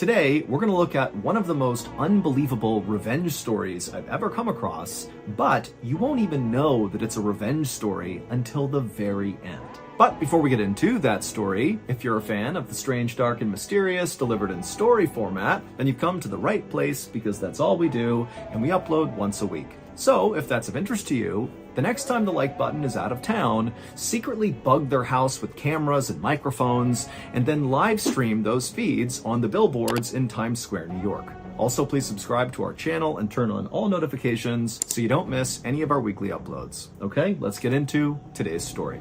Today, we're going to look at one of the most unbelievable revenge stories I've ever come across, but you won't even know that it's a revenge story until the very end. But before we get into that story, if you're a fan of the strange, dark, and mysterious delivered in story format, then you've come to the right place because that's all we do, and we upload once a week. So, if that's of interest to you, the next time the like button is out of town, secretly bug their house with cameras and microphones, and then live stream those feeds on the billboards in Times Square, New York. Also, please subscribe to our channel and turn on all notifications so you don't miss any of our weekly uploads. Okay, let's get into today's story.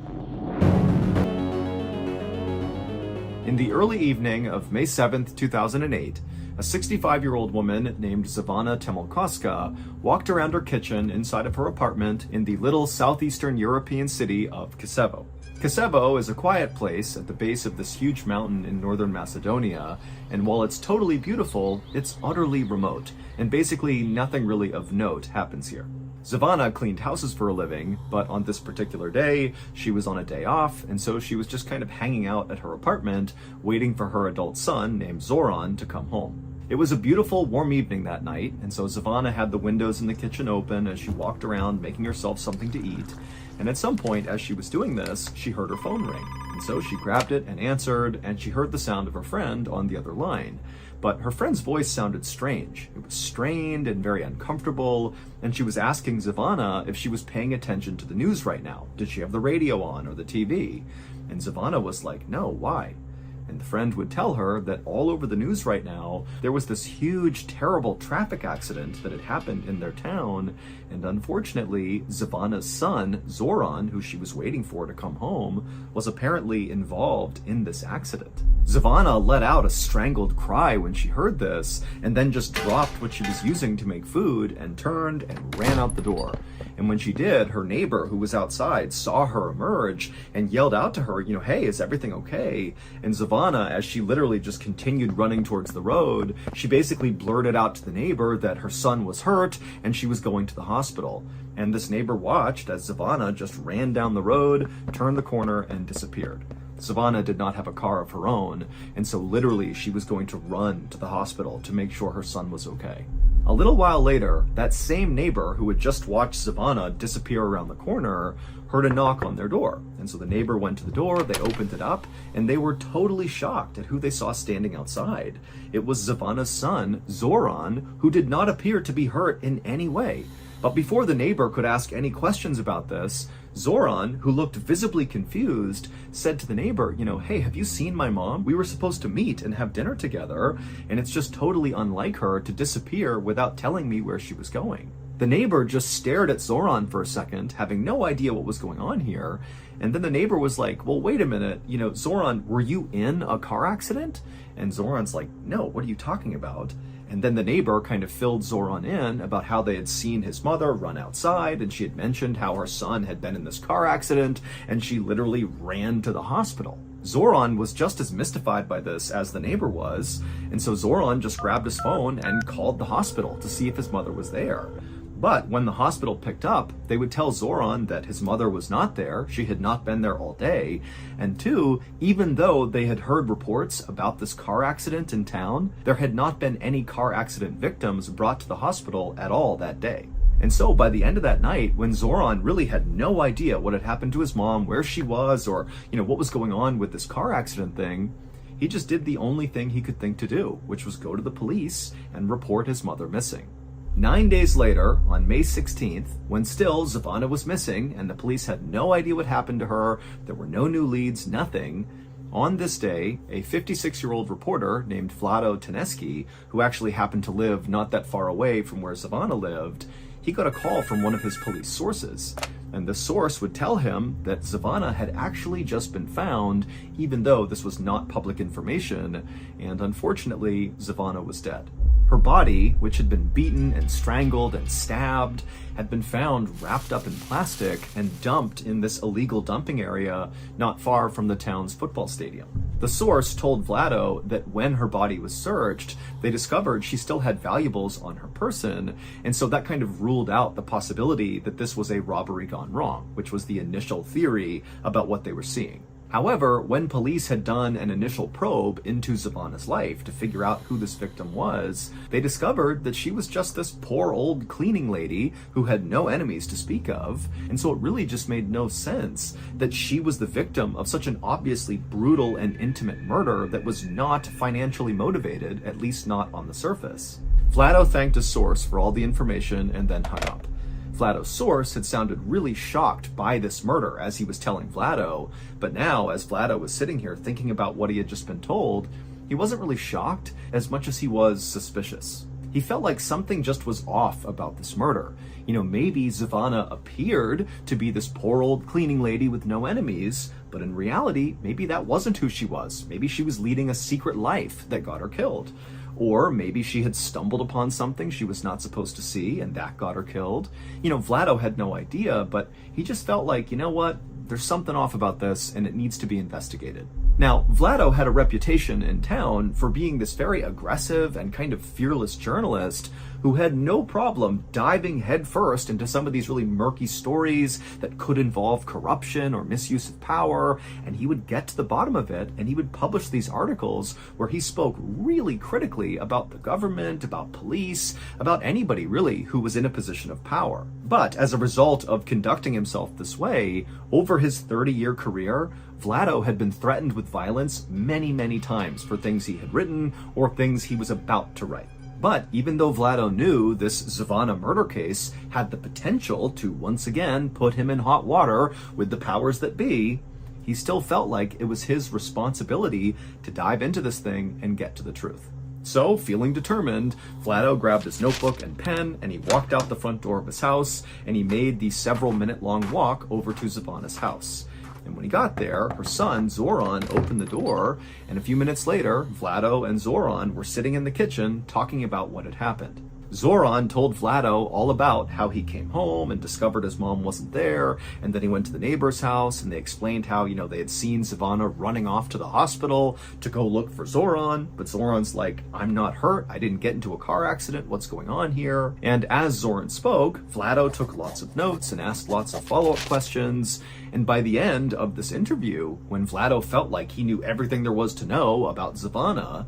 In the early evening of May 7th, 2008, a 65-year-old woman named Zivana Temolkoska walked around her kitchen inside of her apartment in the little southeastern European city of Kisevo. Kisevo is a quiet place at the base of this huge mountain in northern Macedonia, and while it's totally beautiful, it's utterly remote, and basically nothing really of note happens here. Zivana cleaned houses for a living, but on this particular day, she was on a day off, and so she was just kind of hanging out at her apartment, waiting for her adult son, named Zoran, to come home. It was a beautiful, warm evening that night, and so Zivana had the windows in the kitchen open as she walked around making herself something to eat, and at some point, as she was doing this, she heard her phone ring. And so she grabbed it and answered, and she heard the sound of her friend on the other line. But her friend's voice sounded strange. It was strained and very uncomfortable, and she was asking Zivana if she was paying attention to the news right now. Did she have the radio on or the TV? And Zivana was like, no, why? And the friend would tell her that all over the news right now, there was this huge, terrible traffic accident that had happened in their town, and unfortunately, Zivana's son, Zoran, who she was waiting for to come home, was apparently involved in this accident. Zivana let out a strangled cry when she heard this, and then just dropped what she was using to make food and turned and ran out the door. And when she did, her neighbor who was outside saw her emerge and yelled out to her, hey, is everything okay? And Zivana, as she literally just continued running towards the road, she basically blurted out to the neighbor that her son was hurt and she was going to the hospital. And this neighbor watched as Zivana just ran down the road, turned the corner, and disappeared. Zivana did not have a car of her own, and so literally she was going to run to the hospital to make sure her son was okay. A little while later, that same neighbor who had just watched Zivana disappear around the corner heard a knock on their door. And so the neighbor went to the door, they opened it up, and they were totally shocked at who they saw standing outside. It was Zivana's son, Zoran, who did not appear to be hurt in any way. But before the neighbor could ask any questions about this, Zoran, who looked visibly confused, said to the neighbor, hey, have you seen my mom? We were supposed to meet and have dinner together, and it's just totally unlike her to disappear without telling me where she was going. The neighbor just stared at Zoran for a second, having no idea what was going on here, and then the neighbor was like, well, wait a minute, Zoran, were you in a car accident? And Zoran's like, no, what are you talking about? And then the neighbor kind of filled Zoran in about how they had seen his mother run outside, and she had mentioned how her son had been in this car accident, and she literally ran to the hospital. Zoran was just as mystified by this as the neighbor was, and so Zoran just grabbed his phone and called the hospital to see if his mother was there. But when the hospital picked up, they would tell Zoran that his mother was not there, she had not been there all day, and two, even though they had heard reports about this car accident in town, there had not been any car accident victims brought to the hospital at all that day. And so by the end of that night, when Zoran really had no idea what had happened to his mom, where she was, or what was going on with this car accident thing, he just did the only thing he could think to do, which was go to the police and report his mother missing. 9 days later, on May 16th, when still Zivana was missing and the police had no idea what happened to her, there were no new leads, nothing, on this day, a 56-year-old reporter named Vlado Teneski, who actually happened to live not that far away from where Zivana lived, he got a call from one of his police sources. And the source would tell him that Zivana had actually just been found, even though this was not public information, and unfortunately, Zivana was dead. Her body, which had been beaten and strangled and stabbed, had been found wrapped up in plastic and dumped in this illegal dumping area not far from the town's football stadium. The source told Vlado that when her body was searched, they discovered she still had valuables on her person, and so that kind of ruled out the possibility that this was a robbery gone wrong, which was the initial theory about what they were seeing. However, when police had done an initial probe into Zavana's life to figure out who this victim was, they discovered that she was just this poor old cleaning lady who had no enemies to speak of, and so it really just made no sense that she was the victim of such an obviously brutal and intimate murder that was not financially motivated, at least not on the surface. Vlado thanked his source for all the information and then hung up. Vlado's source had sounded really shocked by this murder as he was telling Vlado, but now, as Vlado was sitting here thinking about what he had just been told, he wasn't really shocked as much as he was suspicious. He felt like something just was off about this murder. Maybe Zavana appeared to be this poor old cleaning lady with no enemies, but in reality, maybe that wasn't who she was. Maybe she was leading a secret life that got her killed. Or maybe she had stumbled upon something she was not supposed to see and that got her killed. Vlado had no idea, but he just felt like, there's something off about this and it needs to be investigated. Now, Vlado had a reputation in town for being this very aggressive and kind of fearless journalist who had no problem diving headfirst into some of these really murky stories that could involve corruption or misuse of power, and he would get to the bottom of it, and he would publish these articles where he spoke really critically about the government, about police, about anybody really who was in a position of power. But as a result of conducting himself this way, over his 30-year career, Vlado had been threatened with violence many, many times for things he had written or things he was about to write. But even though Vlado knew this Zavana murder case had the potential to once again put him in hot water with the powers that be, he still felt like it was his responsibility to dive into this thing and get to the truth. So, feeling determined, Vlado grabbed his notebook and pen, and he walked out the front door of his house, and he made the several-minute-long walk over to Zavana's house. And when he got there, her son, Zoran, opened the door, and a few minutes later, Vlado and Zoran were sitting in the kitchen talking about what had happened. Zoran told Vlado all about how he came home and discovered his mom wasn't there, and then he went to the neighbor's house, and they explained how, they had seen Zavana running off to the hospital to go look for Zoran, but Zoran's like, I'm not hurt, I didn't get into a car accident, what's going on here? And as Zoran spoke, Vlado took lots of notes and asked lots of follow-up questions, and by the end of this interview, when Vlado felt like he knew everything there was to know about Zavana,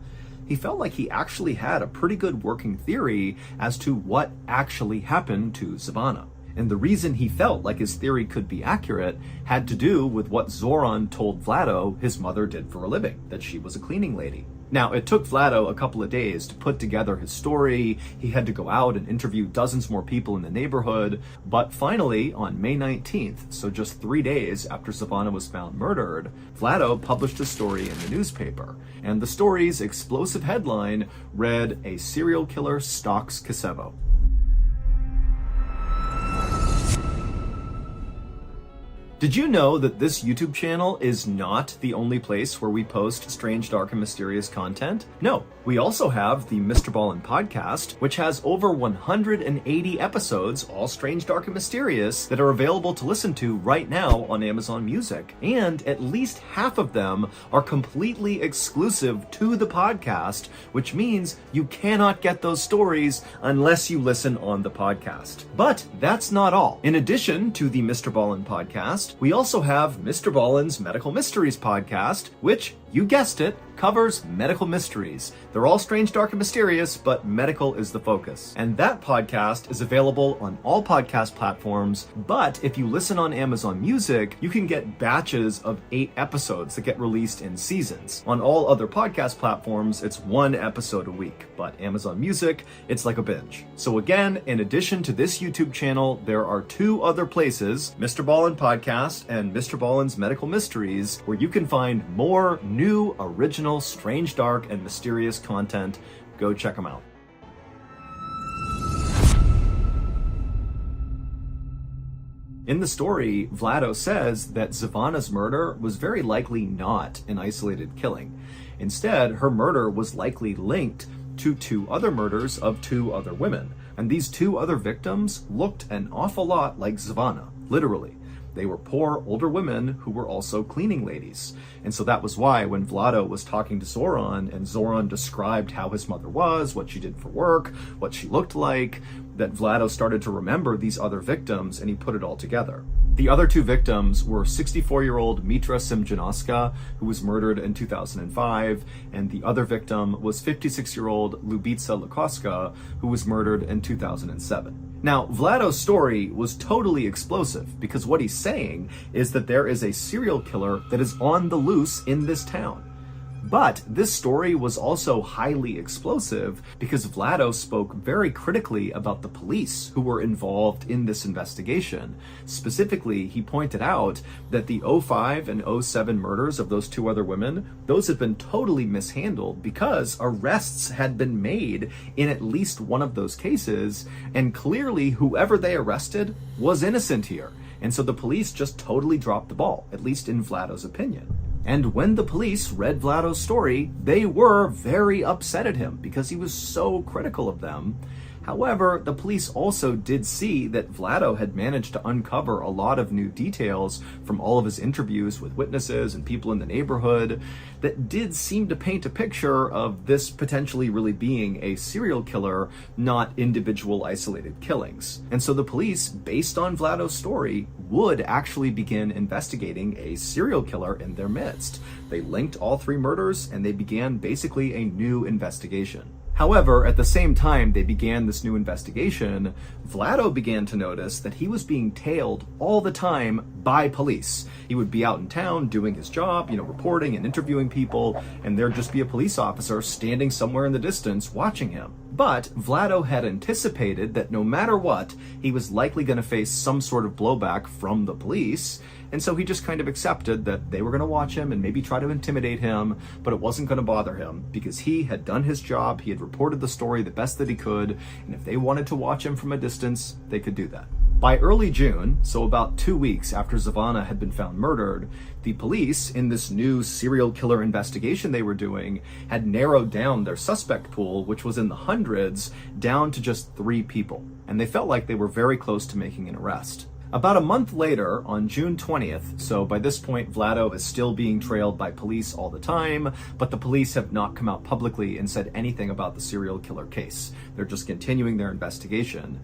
he felt like he actually had a pretty good working theory as to what actually happened to Zavana. And the reason he felt like his theory could be accurate had to do with what Zoran told Vlado his mother did for a living, that she was a cleaning lady. Now, it took Vlado a couple of days to put together his story. He had to go out and interview dozens more people in the neighborhood. But finally, on May 19th, so just 3 days after Zavana was found murdered, Vlado published a story in the newspaper. And the story's explosive headline read, "A Serial Killer Stalks Kosovo." Did you know that this YouTube channel is not the only place where we post strange, dark, and mysterious content? No, we also have the Mr. Ballin podcast, which has over 180 episodes, all strange, dark, and mysterious, that are available to listen to right now on Amazon Music. And at least half of them are completely exclusive to the podcast, which means you cannot get those stories unless you listen on the podcast. But that's not all. In addition to the Mr. Ballin podcast, we also have Mr. Ballin's Medical Mysteries podcast, which, you guessed it, covers medical mysteries. They're all strange, dark, and mysterious, but medical is the focus. And that podcast is available on all podcast platforms, but if you listen on Amazon Music, you can get batches of 8 episodes that get released in seasons. On all other podcast platforms, it's 1 episode a week, but Amazon Music, it's like a binge. So again, in addition to this YouTube channel, there are 2 other places, Mr. Ballin Podcast and Mr. Ballin's Medical Mysteries, where you can find more new, original, strange, dark, and mysterious content. Go check them out. In the story, Vlado says that Zavana's murder was very likely not an isolated killing. Instead, her murder was likely linked to 2 other murders of 2 other women. And these 2 other victims looked an awful lot like Zavana, literally. They were poor, older women who were also cleaning ladies. And so that was why when Vlado was talking to Zoran, and Zoran described how his mother was, what she did for work, what she looked like, that Vlado started to remember these other victims, and he put it all together. The other two victims were 64-year-old Mitra Simjanoska, who was murdered in 2005, and the other victim was 56-year-old Lubitsa Lukoska, who was murdered in 2007. Now, Vlado's story was totally explosive because what he's saying is that there is a serial killer that is on the loose in this town. But this story was also highly explosive because Vlado spoke very critically about the police who were involved in this investigation. Specifically, he pointed out that the 05 and 07 murders of those two other women, those had been totally mishandled because arrests had been made in at least one of those cases, and clearly whoever they arrested was innocent here. And so the police just totally dropped the ball, at least in Vlado's opinion. And when the police read Vlado's story, they were very upset at him because he was so critical of them. However, the police also did see that Vlado had managed to uncover a lot of new details from all of his interviews with witnesses and people in the neighborhood that did seem to paint a picture of this potentially really being a serial killer, not individual isolated killings. And so the police, based on Vlado's story, would actually begin investigating a serial killer in their midst. They linked all three murders and they began basically a new investigation. However, at the same time they began this new investigation, Vlado began to notice that he was being tailed all the time by police. He would be out in town doing his job, reporting and interviewing people, and there'd just be a police officer standing somewhere in the distance watching him. But Vlado had anticipated that no matter what, he was likely going to face some sort of blowback from the police, and so he just kind of accepted that they were going to watch him and maybe try to intimidate him, but it wasn't going to bother him because he had done his job, he had reported the story the best that he could, and if they wanted to watch him from a distance, they could do that. By early June, so about 2 weeks after Zavana had been found murdered, the police, in this new serial killer investigation they were doing, had narrowed down their suspect pool, which was in the hundreds, down to just 3 people, and they felt like they were very close to making an arrest. About a month later, on June 20th, so by this point Vlado is still being trailed by police all the time, but the police have not come out publicly and said anything about the serial killer case. They're just continuing their investigation.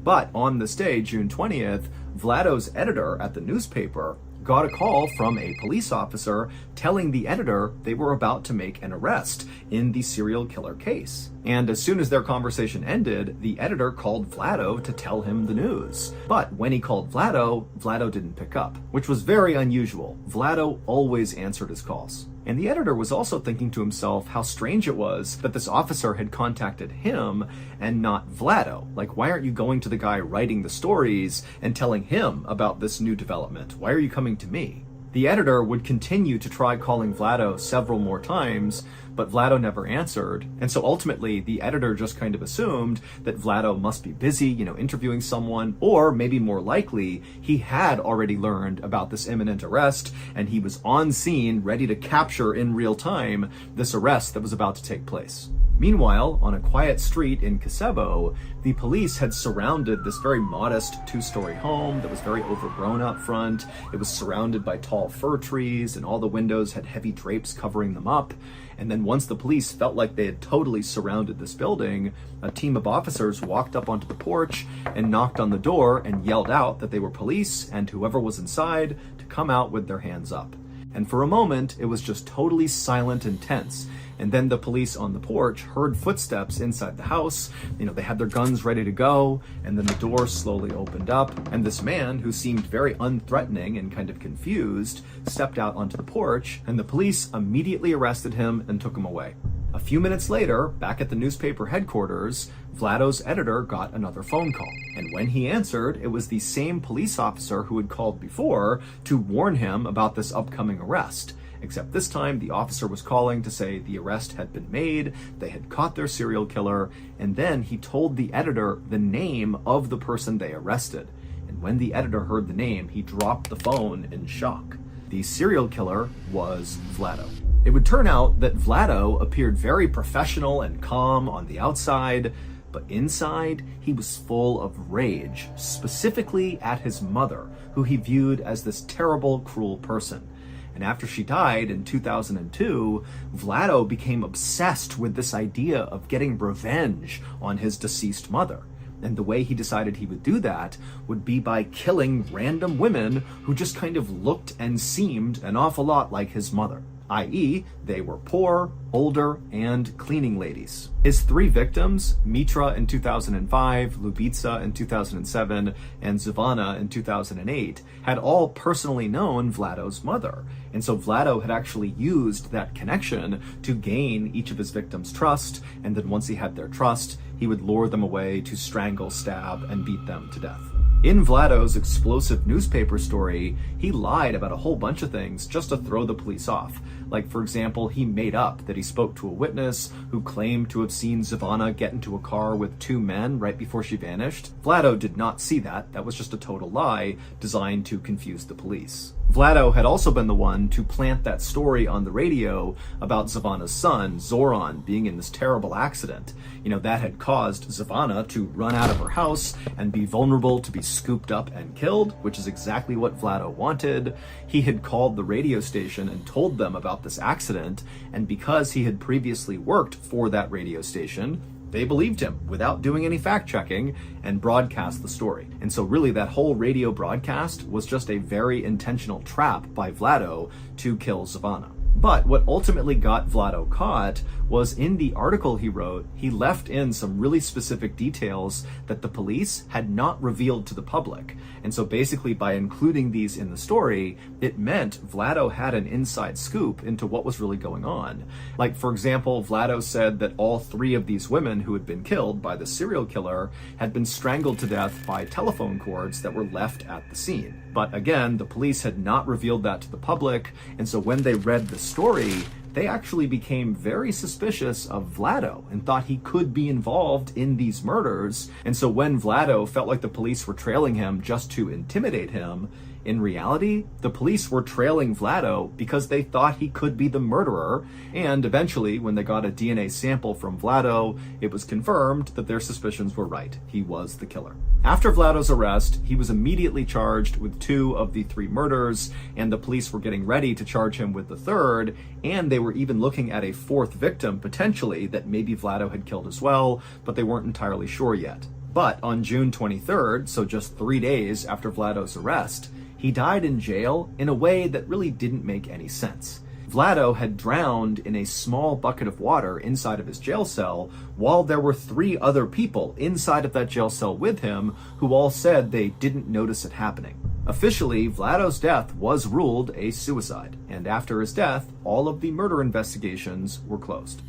But on this day, June 20th, Vlado's editor at the newspaper got a call from a police officer telling the editor they were about to make an arrest in the serial killer case. And as soon as their conversation ended, the editor called Vlado to tell him the news. But when he called Vlado, Vlado didn't pick up, which was very unusual. Vlado always answered his calls. And the editor was also thinking to himself how strange it was that this officer had contacted him and not Vlado. Like, why aren't you going to the guy writing the stories and telling him about this new development? Why are you coming to me? The editor would continue to try calling Vlado several more times, but Vlado never answered. And so ultimately, the editor just kind of assumed that Vlado must be busy, interviewing someone, or maybe more likely, he had already learned about this imminent arrest, and he was on scene, ready to capture in real time this arrest that was about to take place. Meanwhile, on a quiet street in Kosovo, the police had surrounded this very modest 2-story home that was very overgrown out front. It was surrounded by tall fir trees, and all the windows had heavy drapes covering them up. And then once the police felt like they had totally surrounded this building, a team of officers walked up onto the porch and knocked on the door and yelled out that they were police and whoever was inside to come out with their hands up. And for a moment, it was just totally silent and tense. And then the police on the porch heard footsteps inside the house. They had their guns ready to go, and then the door slowly opened up, and this man, who seemed very unthreatening and kind of confused, stepped out onto the porch, and the police immediately arrested him and took him away. A few minutes later, back at the newspaper headquarters, Vlado's editor got another phone call. And when he answered, it was the same police officer who had called before to warn him about this upcoming arrest. Except this time, the officer was calling to say the arrest had been made, they had caught their serial killer, and then he told the editor the name of the person they arrested. And when the editor heard the name, he dropped the phone in shock. The serial killer was Vlado. It would turn out that Vlado appeared very professional and calm on the outside, but inside, he was full of rage, specifically at his mother, who he viewed as this terrible, cruel person. And after she died in 2002, Vlado became obsessed with this idea of getting revenge on his deceased mother. And the way he decided he would do that would be by killing random women who just kind of looked and seemed an awful lot like his mother, i.e., they were poor, older, and cleaning ladies. His 3 victims, Mitra in 2005, Lubitsa in 2007, and Zvana in 2008, had all personally known Vlado's mother. And so Vlado had actually used that connection to gain each of his victims' trust, and then once he had their trust, he would lure them away to strangle, stab, and beat them to death. In Vlado's explosive newspaper story, he lied about a whole bunch of things just to throw the police off. Like, for example, he made up that he spoke to a witness who claimed to have seen Zvana get into a car with 2 men right before she vanished. Vlado did not see that. That was just a total lie designed to confuse the police. Vlado had also been the one to plant that story on the radio about Zvana's son, Zoran, being in this terrible accident. That had caused Zvana to run out of her house and be vulnerable to be scooped up and killed, which is exactly what Vlado wanted. He had called the radio station and told them about this accident, and because he had previously worked for that radio station, they believed him without doing any fact-checking and broadcast the story. And so really that whole radio broadcast was just a very intentional trap by Vlado to kill Zvana. But what ultimately got Vlado caught was in the article he wrote, he left in some really specific details that the police had not revealed to the public. And so basically by including these in the story, it meant Vlado had an inside scoop into what was really going on. Like, for example, Vlado said that all 3 of these women who had been killed by the serial killer had been strangled to death by telephone cords that were left at the scene. But again, the police had not revealed that to the public, and so when they read the story, they actually became very suspicious of Vlado and thought he could be involved in these murders. And so when Vlado felt like the police were trailing him just to intimidate him, in reality, the police were trailing Vlado because they thought he could be the murderer, and eventually, when they got a DNA sample from Vlado, it was confirmed that their suspicions were right. He was the killer. After Vlado's arrest, he was immediately charged with 2 of the 3 murders, and the police were getting ready to charge him with the 3rd, and they were even looking at a 4th victim, potentially, that maybe Vlado had killed as well, but they weren't entirely sure yet. But on June 23rd, so just 3 days after Vlado's arrest, he died in jail in a way that really didn't make any sense. Vlado had drowned in a small bucket of water inside of his jail cell while there were 3 other people inside of that jail cell with him who all said they didn't notice it happening. Officially, Vlado's death was ruled a suicide, and after his death, all of the murder investigations were closed.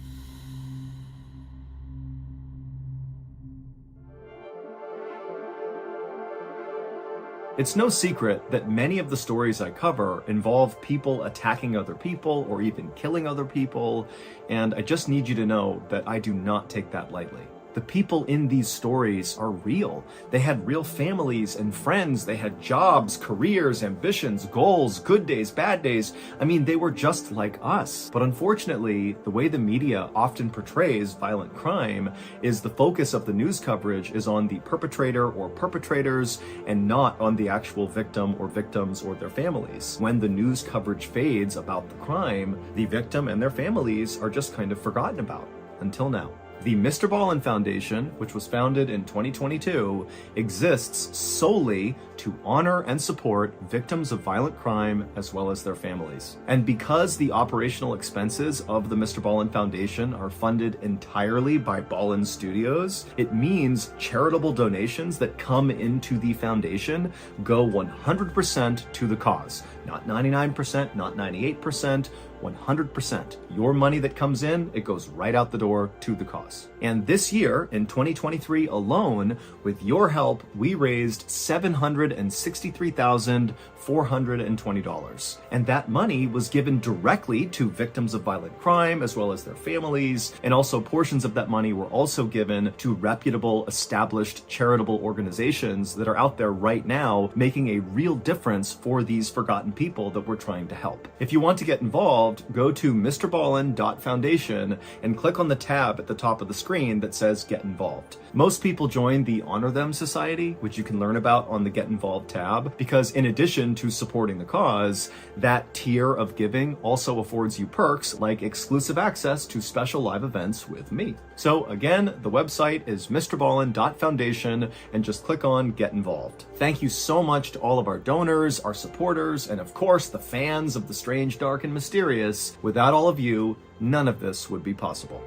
It's no secret that many of the stories I cover involve people attacking other people or even killing other people, and I just need you to know that I do not take that lightly. The people in these stories are real. They had real families and friends. They had jobs, careers, ambitions, goals, good days, bad days. I mean, they were just like us. But unfortunately, the way the media often portrays violent crime is the focus of the news coverage is on the perpetrator or perpetrators and not on the actual victim or victims or their families. When the news coverage fades about the crime, the victim and their families are just kind of forgotten about, until now. The Mr. Ballin Foundation, which was founded in 2022, exists solely to honor and support victims of violent crime as well as their families. And because the operational expenses of the Mr. Ballin Foundation are funded entirely by Ballin Studios, it means charitable donations that come into the foundation go 100% to the cause. Not 99%, not 98%, 100%. Your money that comes in, it goes right out the door to the cause. And this year, in 2023 alone, with your help, we raised $763,420. And that money was given directly to victims of violent crime as well as their families. And also portions of that money were also given to reputable, established charitable organizations that are out there right now making a real difference for these forgotten people that we're trying to help. If you want to get involved, go to mrballin.foundation and click on the tab at the top of the screen that says Get Involved. Most people join the Honor Them Society, which you can learn about on the Get Involved tab, because in addition to supporting the cause, that tier of giving also affords you perks like exclusive access to special live events with me. So again, the website is mrballin.foundation and just click on Get Involved. Thank you so much to all of our donors, our supporters, and of course the fans of The Strange, Dark, and Mysterious. Without all of you, none of this would be possible.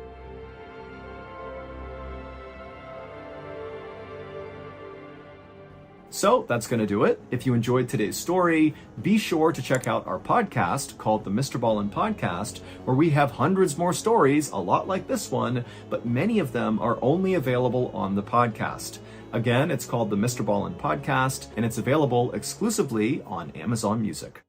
So that's going to do it. If you enjoyed today's story, be sure to check out our podcast called the Mr. Ballin Podcast, where we have hundreds more stories, a lot like this one, but many of them are only available on the podcast. Again, it's called the Mr. Ballin Podcast, and it's available exclusively on Amazon Music.